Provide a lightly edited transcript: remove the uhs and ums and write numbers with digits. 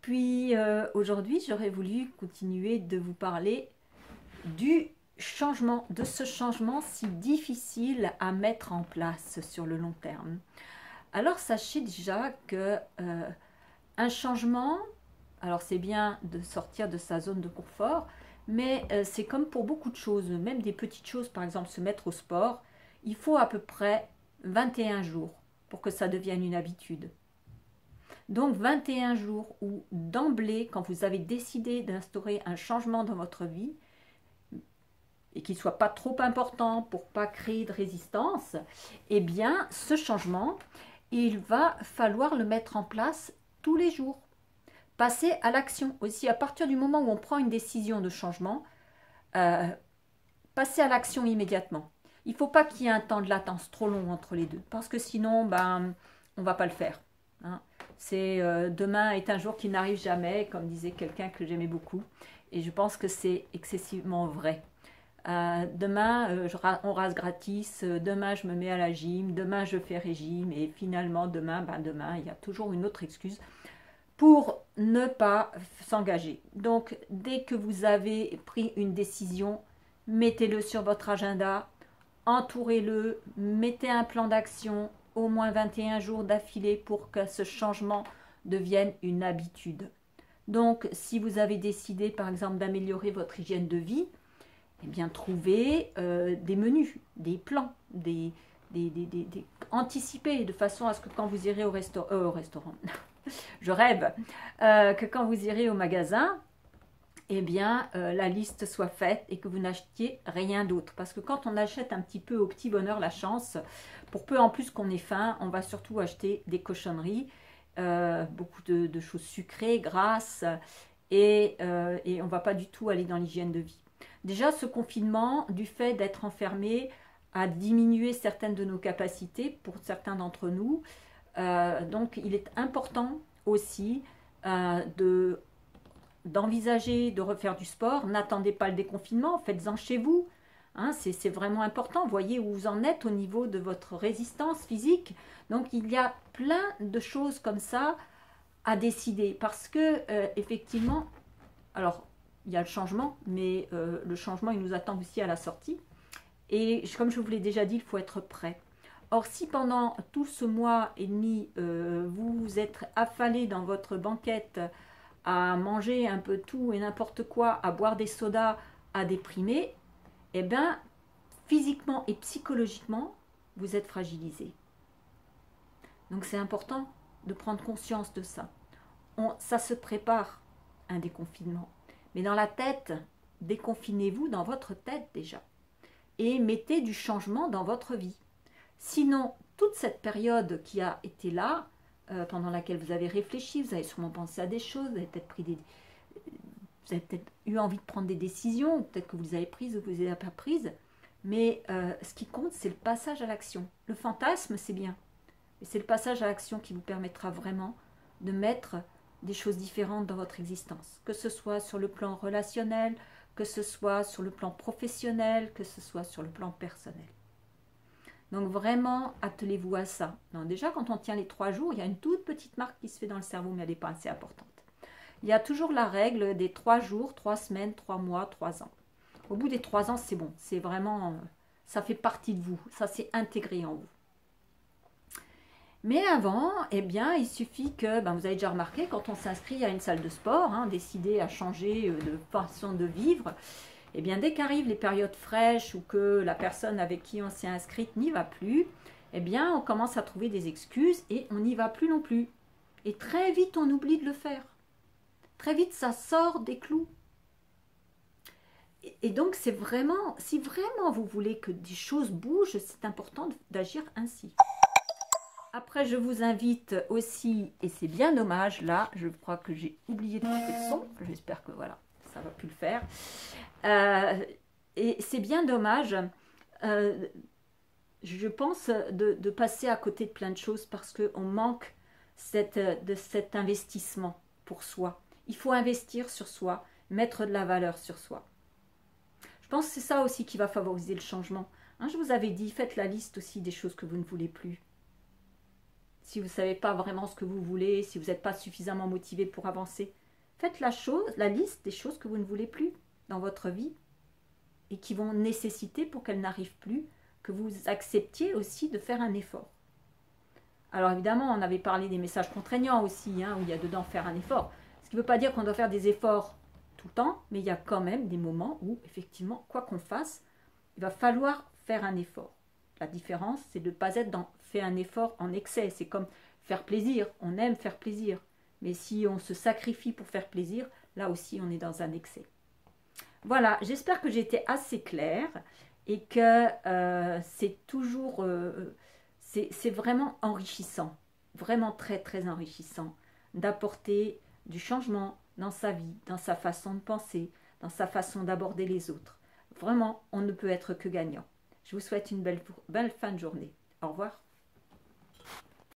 Puis aujourd'hui, j'aurais voulu continuer de vous parler du changement, de ce changement si difficile à mettre en place sur le long terme. Alors sachez déjà que un changement, alors c'est bien de sortir de sa zone de confort, mais c'est comme pour beaucoup de choses, même des petites choses, par exemple se mettre au sport, il faut à peu près 21 jours pour que ça devienne une habitude. Donc 21 jours où d'emblée, quand vous avez décidé d'instaurer un changement dans votre vie, et qu'il ne soit pas trop important pour pas créer de résistance, eh bien ce changement, il va falloir le mettre en place tous les jours. Passer à l'action aussi, à partir du moment où on prend une décision de changement, passer à l'action immédiatement. Il ne faut pas qu'il y ait un temps de latence trop long entre les deux, parce que sinon, on ne va pas le faire. Hein. C'est demain est un jour qui n'arrive jamais, comme disait quelqu'un que j'aimais beaucoup, et je pense que c'est excessivement vrai. Demain, on rase gratis, demain je me mets à la gym, demain je fais régime, et finalement demain, il y a toujours une autre excuse pour ne pas s'engager. Donc, dès que vous avez pris une décision, mettez-le sur votre agenda, entourez-le, mettez un plan d'action, au moins 21 jours d'affilée pour que ce changement devienne une habitude. Donc, si vous avez décidé, par exemple, d'améliorer votre hygiène de vie, eh bien, trouvez des menus, des plans, anticipés, de façon à ce que quand vous irez au restaurant, je rêve, que quand vous irez au magasin, eh bien, la liste soit faite et que vous n'achetiez rien d'autre. Parce que quand on achète un petit peu au petit bonheur la chance, pour peu en plus qu'on ait faim, on va surtout acheter des cochonneries, beaucoup de choses sucrées, grasses, et on ne va pas du tout aller dans l'hygiène de vie. Déjà, ce confinement, du fait d'être enfermé, a diminué certaines de nos capacités pour certains d'entre nous. Donc, il est important aussi d'envisager de refaire du sport. N'attendez pas le déconfinement, faites-en chez vous. Hein, c'est vraiment important. Voyez où vous en êtes au niveau de votre résistance physique. Donc, il y a plein de choses comme ça à décider parce que, effectivement, alors, il y a le changement, mais le changement, il nous attend aussi à la sortie. Et comme je vous l'ai déjà dit, il faut être prêt. Or, si pendant tout ce mois et demi, vous êtes affalé dans votre banquette à manger un peu tout et n'importe quoi, à boire des sodas, à déprimer, eh bien, physiquement et psychologiquement, vous êtes fragilisé. Donc, c'est important de prendre conscience de ça. Ça se prépare, un déconfinement. Mais dans la tête, déconfinez-vous dans votre tête déjà. Et mettez du changement dans votre vie. Sinon, toute cette période qui a été là, pendant laquelle vous avez réfléchi, vous avez sûrement pensé à des choses, vous avez peut-être eu envie de prendre des décisions, peut-être que vous les avez prises ou que vous ne les avez pas prises, mais ce qui compte, c'est le passage à l'action. Le fantasme, c'est bien, mais c'est le passage à l'action qui vous permettra vraiment de mettre des choses différentes dans votre existence, que ce soit sur le plan relationnel, que ce soit sur le plan professionnel, que ce soit sur le plan personnel. Donc vraiment, attelez-vous à ça. Donc déjà, quand on tient les 3 jours, il y a une toute petite marque qui se fait dans le cerveau, mais elle n'est pas assez importante. Il y a toujours la règle des 3 jours, 3 semaines, 3 mois, 3 ans. Au bout des 3 ans, c'est bon. C'est vraiment, ça fait partie de vous. Ça s'est intégré en vous. Mais avant, eh bien, il suffit que, vous avez déjà remarqué, quand on s'inscrit à une salle de sport, décider à changer de façon de vivre, eh bien, dès qu'arrivent les périodes fraîches ou que la personne avec qui on s'est inscrite n'y va plus, eh bien, on commence à trouver des excuses et on n'y va plus non plus. Et très vite, on oublie de le faire. Très vite, ça sort des clous. Et donc, c'est vraiment, si vraiment vous voulez que des choses bougent, c'est important d'agir ainsi. Après, je vous invite aussi, et c'est bien dommage, là, je crois que j'ai oublié de couper le son, j'espère que voilà, ça va plus le faire. Et c'est bien dommage, je pense, de passer à côté de plein de choses parce qu'on manque de cet investissement pour soi. Il faut investir sur soi, mettre de la valeur sur soi. Je pense que c'est ça aussi qui va favoriser le changement. Je vous avais dit, faites la liste aussi des choses que vous ne voulez plus. si vous ne savez pas vraiment ce que vous voulez, si vous n'êtes pas suffisamment motivé pour avancer, faites la liste des choses que vous ne voulez plus dans votre vie et qui vont nécessiter, pour qu'elles n'arrivent plus, que vous acceptiez aussi de faire un effort. Alors évidemment, on avait parlé des messages contraignants aussi, hein, où il y a dedans faire un effort. Ce qui ne veut pas dire qu'on doit faire des efforts tout le temps, mais il y a quand même des moments où, effectivement, quoi qu'on fasse, il va falloir faire un effort. La différence, c'est de ne pas être dans faire un effort en excès. C'est comme faire plaisir. On aime faire plaisir. Mais si on se sacrifie pour faire plaisir, là aussi, on est dans un excès. Voilà, j'espère que j'ai été assez claire et que c'est toujours... c'est vraiment enrichissant. Vraiment très, très enrichissant d'apporter du changement dans sa vie, dans sa façon de penser, dans sa façon d'aborder les autres. Vraiment, on ne peut être que gagnant. Je vous souhaite une belle fin de journée. Au revoir.